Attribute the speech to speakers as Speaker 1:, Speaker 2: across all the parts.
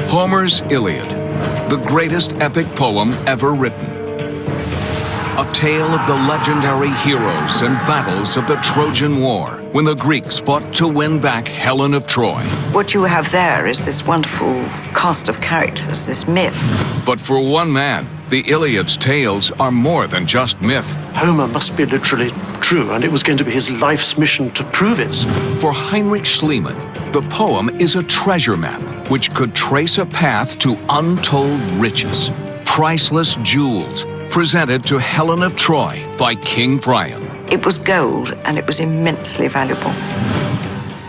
Speaker 1: Homer's Iliad, the greatest epic poem ever written. A tale of the legendary heroes and battles of the Trojan War, when the Greeks fought to win back Helen of Troy.
Speaker 2: What you have there is this wonderful cast of characters, this myth.
Speaker 1: But for one man, the Iliad's tales are more than just myth.
Speaker 3: Homer must be literally true, and it was going to be his life's mission to prove it.
Speaker 1: For Heinrich Schliemann, the poem is a treasure map which could trace a path to untold riches, priceless jewels, presented to Helen of Troy by King Priam.
Speaker 2: It was gold, and it was immensely valuable.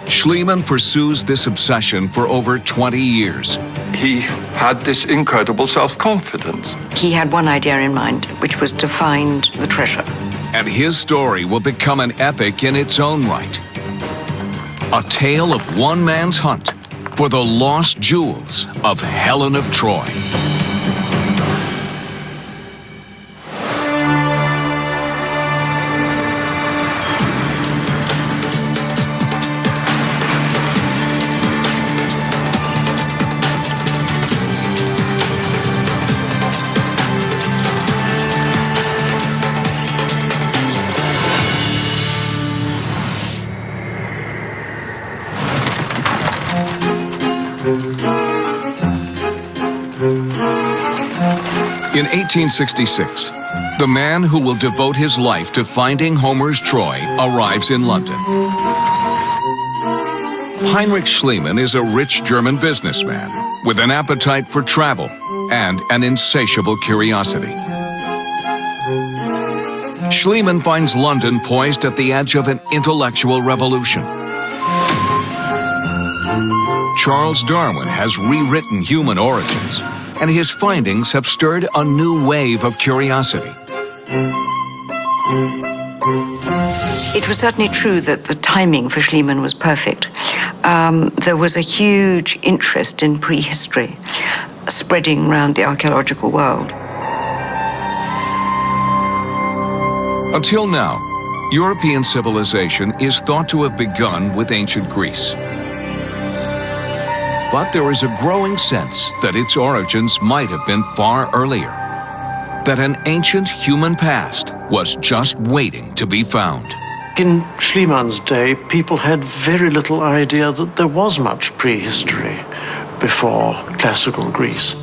Speaker 1: Schliemann pursues this obsession for over 20 years.
Speaker 4: He had this incredible self-confidence.
Speaker 2: He had one idea in mind, which was to find the treasure.
Speaker 1: And his story will become an epic in its own right. A tale of one man's hunt for the lost jewels of Helen of Troy. In 1866, the man who will devote his life to finding Homer's Troy arrives in London. Heinrich Schliemann is a rich German businessman with an appetite for travel and an insatiable curiosity. Schliemann finds London poised at the edge of an intellectual revolution. Charles Darwin has rewritten human origins, and his findings have stirred a new wave of curiosity.
Speaker 2: It was certainly true that the timing for Schliemann was perfect. There was a huge interest in prehistory spreading around the archaeological world.
Speaker 1: Until now, European civilization is thought to have begun with ancient Greece. But there is a growing sense that its origins might have been far earlier, that an ancient human past was just waiting to be found.
Speaker 3: In Schliemann's day, people had very little idea that there was much prehistory before classical Greece.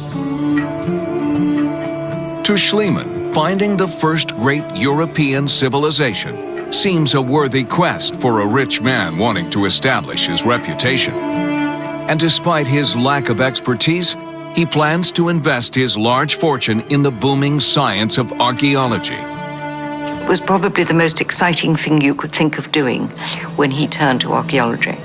Speaker 1: To Schliemann, finding the first great European civilization seems a worthy quest for a rich man wanting to establish his reputation. And despite his lack of expertise, he plans to invest his large fortune in the booming science of archaeology.
Speaker 2: It was probably the most exciting thing you could think of doing when he turned to archaeology.